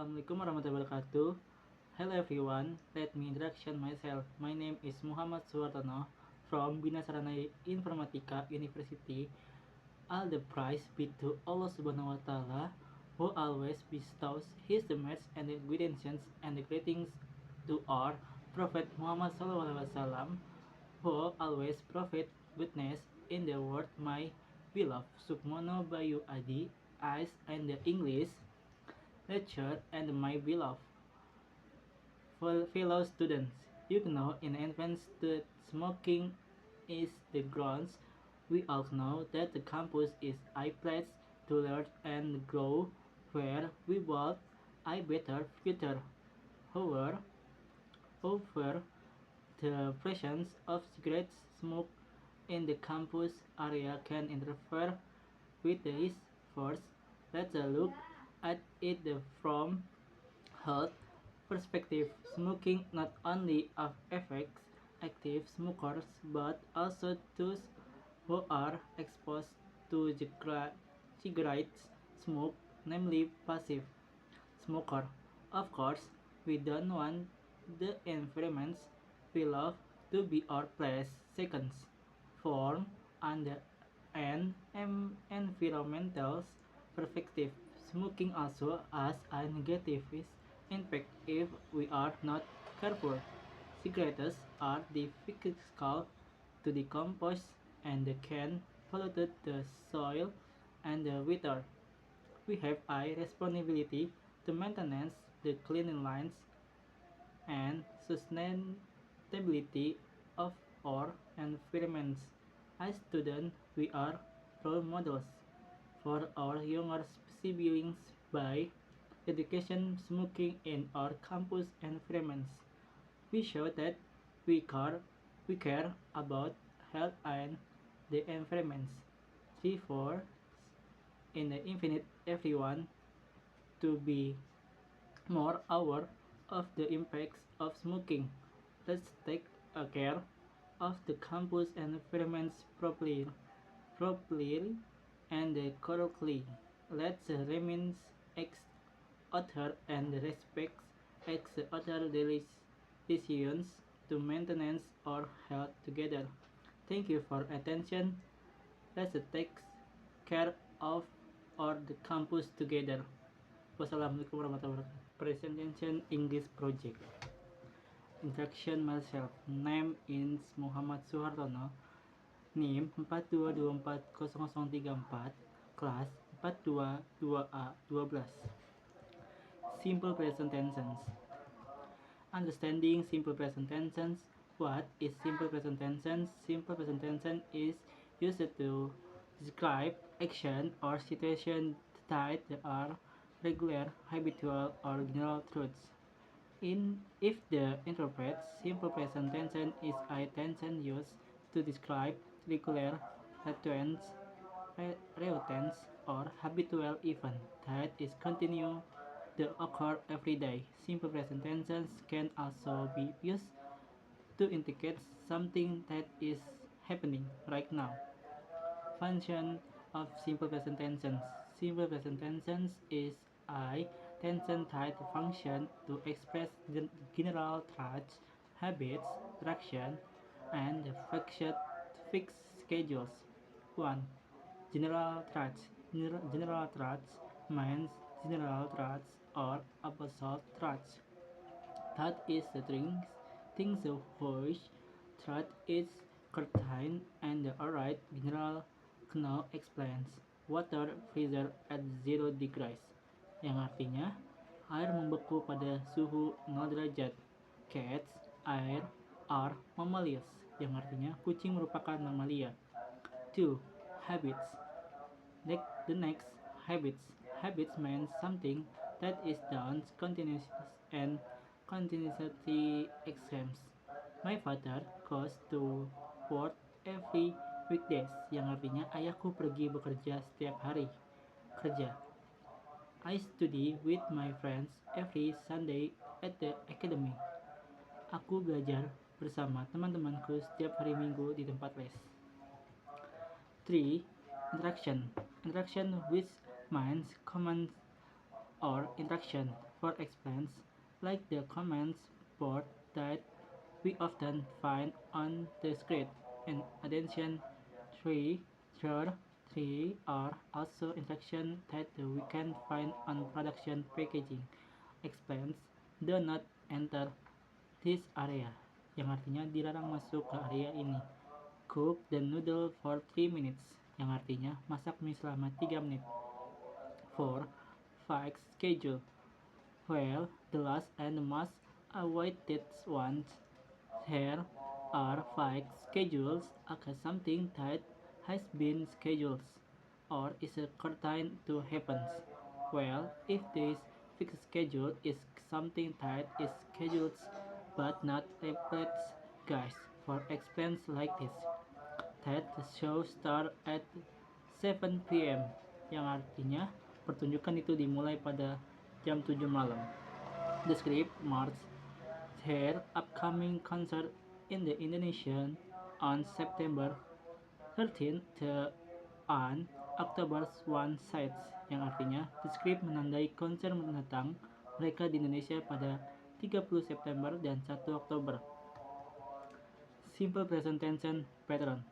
Assalamualaikum warahmatullahi wabarakatuh. Hello everyone, let me introduction myself. My name is Muhammad Suwartono from Bina Sarana Informatika University. All the praise be to Allah Subhanahu wa Ta'ala, who always bestows His mercy and the guidance and the greetings to our Prophet Muhammad Sallallahu Alaihi Wasallam, who always prophet witness in the word my beloved Sukmono Bayu Adi, Ais and the English lecture and my beloved fellow students. You know in advance that smoking is the grounds. We all know that the campus is a place to learn and grow where we build a better future. However, however, the presence of cigarette smoke in the campus area can interfere with this. First, let's look at it from health perspective. Smoking not only affects active smokers but also those who are exposed to cigarette smoke, namely passive smoker. Of course, we don't want the environments we love to be our place seconds. From an environmental perspective, smoking also has a negative impact if we are not careful. Cigarettes are difficult to decompose and can pollute the soil and the water. We have a responsibility to maintain the cleanliness and sustainability of our environments. As students, we are role models for our younger siblings by education smoking in our campus environments. We show that we care, we care about health and the environments. Therefore, in the infinite everyone to be more aware of the impacts of smoking. Let's take a care of the campus environments properly and correctly. Let's remain ex author and respect ex author decisions to maintain our health together. Thank you for attention. Let's take care of our the campus together. Wassalamualaikum warahmatullahi wabarakatuh. Presentation English Project. Introduction myself. Name is Muhammad Suhartono. NIM 422400034. Kelas 422A 12. Simple present tense. Understanding simple present tense. What is simple present tense? Simple present tense is used to describe action or situation that are regular, habitual, or general truths. If the interprets simple present tense is a tense used to describe regular, routines, or habitual event that is continue to occur every day. Simple present tense can also be used to indicate something that is happening right now. Function of simple present tense. Simple present tense is a tense-type function to express general thoughts, habits, direction, and fixed schedules. 1. General thoughts. General thoughts means general thoughts or absolute thoughts. Thought is the things of which thought is contained and the alright general Kno explains water freezer at 0 degrees yang artinya air membeku pada suhu 0 derajat. Cats, air, are mammalias yang artinya kucing merupakan mamalia. 2. Habits. The next habits. Habits means something that is done continuously exams. My father goes to work every weekdays yang artinya ayahku pergi bekerja setiap hari kerja. I study with my friends every Sunday at the academy. Aku belajar bersama teman-temanku setiap hari Minggu di tempat les. 3. Interaction. Interaction which means command or interaction. for explains, like the comments board that we often find on the screen. In addition, three, third, three are also instructions that we can find on production packaging. Explains, do not enter this area, yang artinya dilarang masuk ke area ini. Cook the noodle for 3 minutes, yang artinya masak mie selama 3 menit. 4. Fixed schedule. Well, the last and most awaited ones. Here are fixed schedules are something that has been scheduled or is certain to happen. Well, if this fixed schedule is something that is scheduled but not replaced, guys, for explains like this. That the show start at 7 p.m. yang artinya pertunjukan itu dimulai pada jam 7 malam. The script marks their upcoming concert in the Indonesian on September 13 on October 1 sites, yang artinya the script menandai konser mendatang mereka di Indonesia pada 30 September dan 1 Oktober. Simple present tense pattern.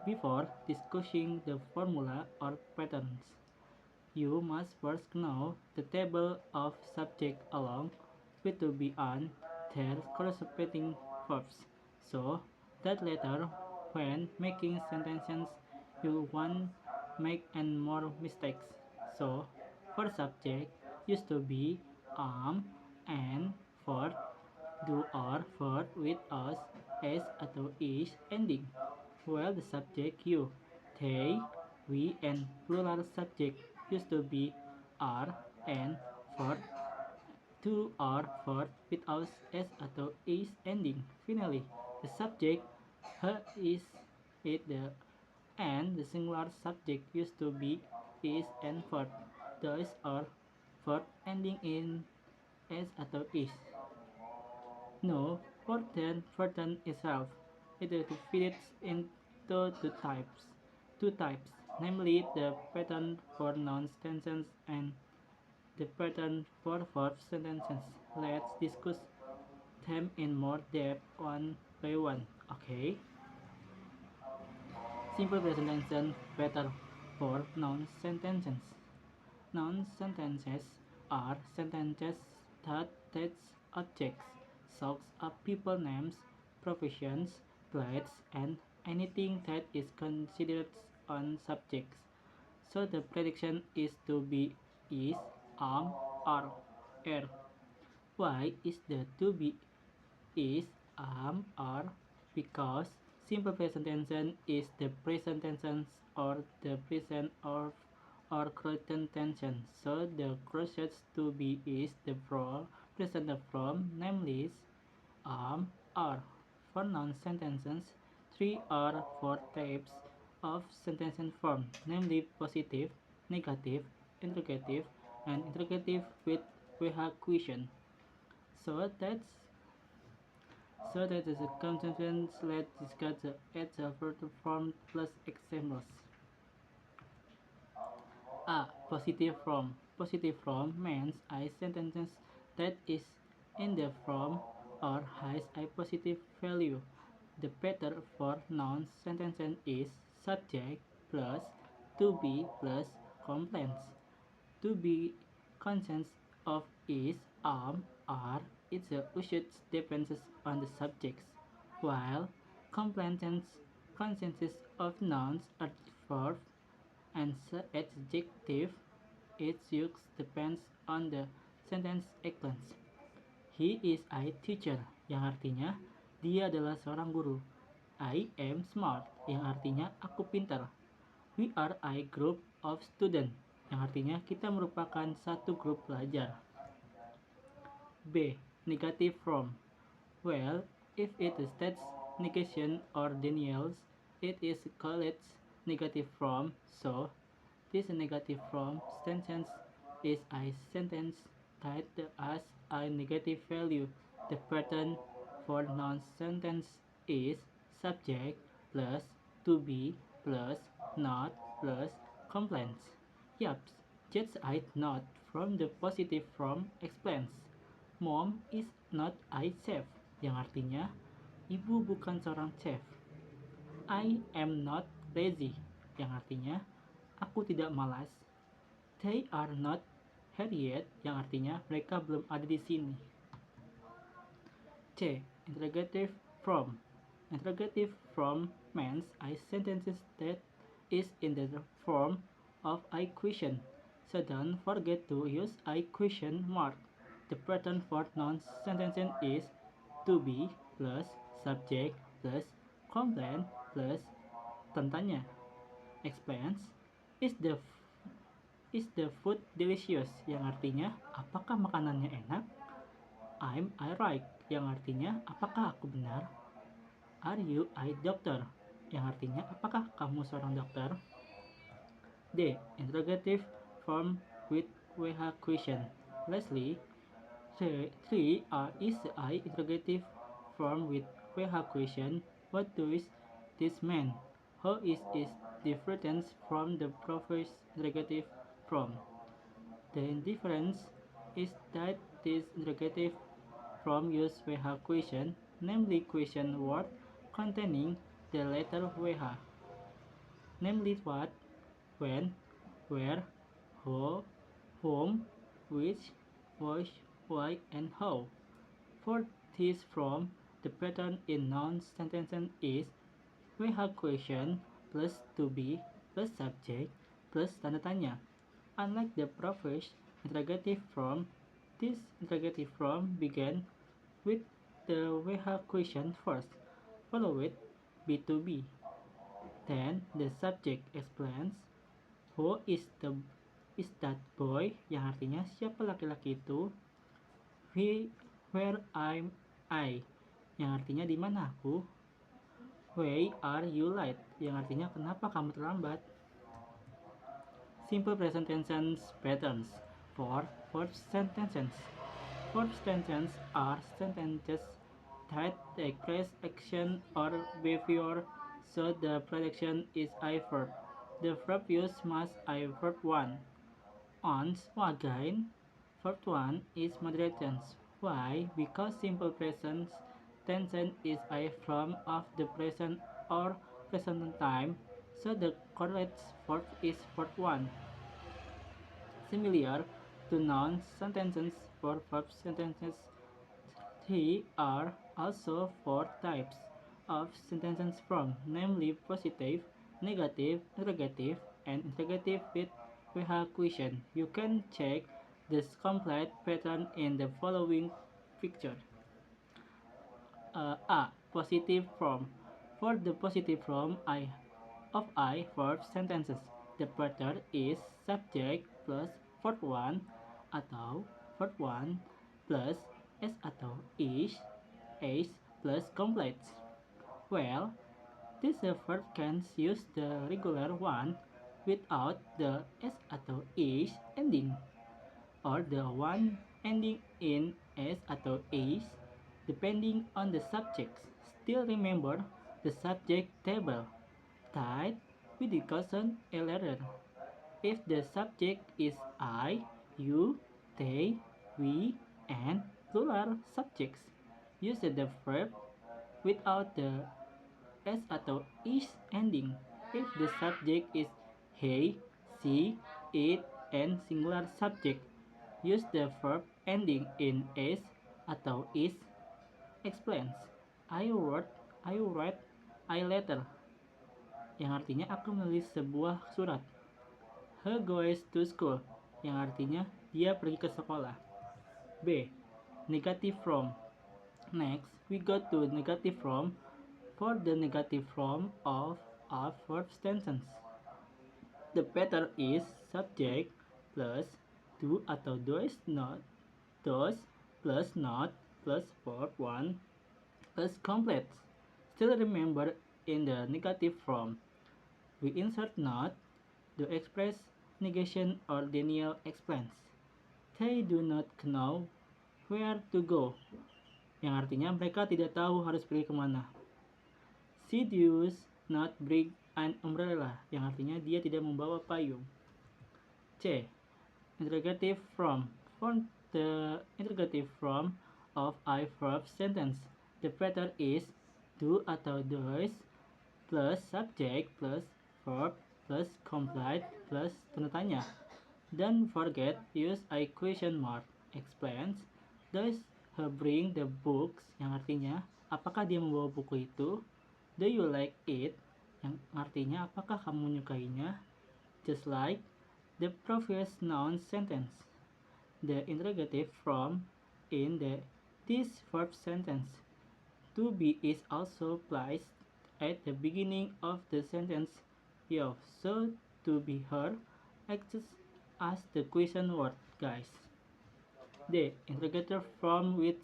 Before discussing the formula or patterns, you must first know the table of subject along with to be on their corresponding verbs, so that later when making sentences you won't make any more mistakes. So for subject used to be and for do or for with us as atau is ending, while the subject you, they, we and plural subject used to be are and for to or for with us as atau is ending. Finally, the subject her is it the and the singular subject used to be is and for those or for ending in as atau is. No, pattern itself. It divides into two types, namely the pattern for noun sentences and the pattern for verb sentences. Let's discuss them in more depth one by one. Okay. Simple present tense pattern for noun sentences. Noun sentences are sentences that text objects, such as people names, professions, places, and anything that is considered on subjects. So the prediction is to be is, are, are. Why is the to be is, are? Because simple present tense is the present tense or the present or current tense. So the closest to be is the present form, namely are. For noun sentences, three or four types of sentence form, namely positive, negative, interrogative, and interrogative with question. So that is a consequence. Let's discuss the further form plus examples. A positive form. Positive form means a sentence that is in the form or has a positive value. The pattern for noun sentences is subject plus to be plus complaints. To be consists of is, are, its usage depends on the subjects, while complaints consists of nouns, adverbs, and adjective. Its use depends on the sentence sequence. He is a teacher, yang artinya dia adalah seorang guru. I am smart, yang artinya aku pintar. We are a group of students, yang artinya kita merupakan satu grup pelajar. B. Negative form. Well, if it states negation or denials, it is called negative form. So, this negative form sentence is a sentence that has a negative value. The pattern for non-sentence is subject plus to be plus not plus complaints. Yup, just I not from the positive form explains. Mom is not a chef, yang artinya ibu bukan seorang chef. I am not lazy, yang artinya aku tidak malas. They are not here yet, yang artinya mereka belum ada di sini. C. Interrogative from. Interrogative from means a sentence that is in the form of a question. So don't forget to use a question mark. The pattern for non-sentences is to be plus subject plus complaint plus tantanya. Explains is the food delicious, yang artinya apakah makanannya enak? Am I right, yang artinya apakah aku benar? Are you a doctor, yang artinya apakah kamu seorang dokter? D. Interrogative form with WH question. Lastly, 3 is a interrogative form with WH question. What does this mean? How is it different from the previous interrogative form? The difference is that this interrogative form uses WH question, namely question word containing the letter WH, namely what, when, where, who, whom, which, what, why, and how. For this form, the pattern in noun sentences is WH question plus to be plus subject plus tanda tanya. Unlike the previous interrogative form, this interrogative form began with the WH question first, followed by to be. Then the subject explains who is that boy, yang artinya siapa laki-laki itu. Where am I, yang artinya di mana aku. Why are you late, yang artinya kenapa kamu terlambat. Simple present tense patterns for verb sentences. Verb sentences are sentences that express action or behavior, so the prediction is a verb. The verb use must a verb 1. Once again, verb 1 is moderate tense. Why? Because simple present tense is a form of the present or present time, so the correct verb is verb 1. Similar to noun sentences, for verb sentences, there are also 4 types of sentences from, namely positive, negative, interrogative, and interrogative with WH question. You can check this complete pattern in the following picture. A. Positive form. For the positive form of I verb sentences, the pattern is subject plus verb 1 atau verb 1 plus s atau is plus complex. Well, this verb can use the regular one without the s atau is ending, or the one ending in s atau is, depending on the subject. Still remember the subject table that we discussed earlier. If the subject is I, you, they, we, and plural subjects, use the verb without the s atau is ending. If the subject is he, she, it, and singular subject, use the verb ending in s atau is. Explains. I wrote a letter, yang artinya aku menulis sebuah surat. He goes to school, yang artinya dia pergi ke sekolah. B. Negative form. Next, we go to negative form. For the negative form of a verb sentence, the pattern is subject plus do atau does plus not plus verb 1 plus complex. Still remember, in the negative form, we insert not to express negation or denial. Explains. They do not know where to go, yang artinya mereka tidak tahu harus pergi kemana. She does not bring an umbrella, yang artinya dia tidak membawa payung. C. interrogative form. Form the interrogative form of I verb sentence. The pattern is do atau does plus subject plus verb plus complete plus tanda tanya. Don't forget use I question mark. Explains. Does he bring the books? Yang artinya apakah dia membawa buku itu? Do you like it? Yang artinya apakah kamu menyukainya? Just like the previous noun sentence. The interrogative form in this verb sentence. To be is also placed at the beginning of the sentence of. So to be her acts as the question word, guys. The interrogative form with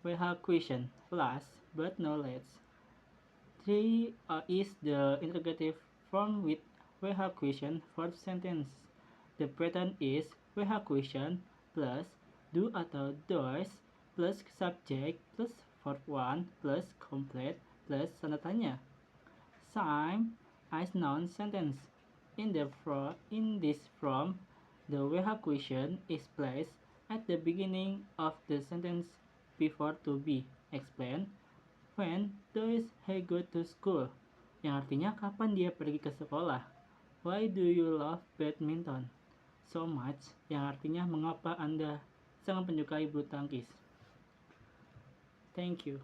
we have question plus but no less. 3 is the interrogative form with we have question for sentence. The pattern is we have question plus do atau does plus subject plus verb 1 plus complete plus tanda tanya. Same as noun sentence. In this form, the we have question is placed at the beginning of the sentence before to be explained. When does he go to school? Yang artinya kapan dia pergi ke sekolah. Why do you love badminton so much? Yang artinya mengapa Anda sangat menyukai bulu tangkis. Thank you.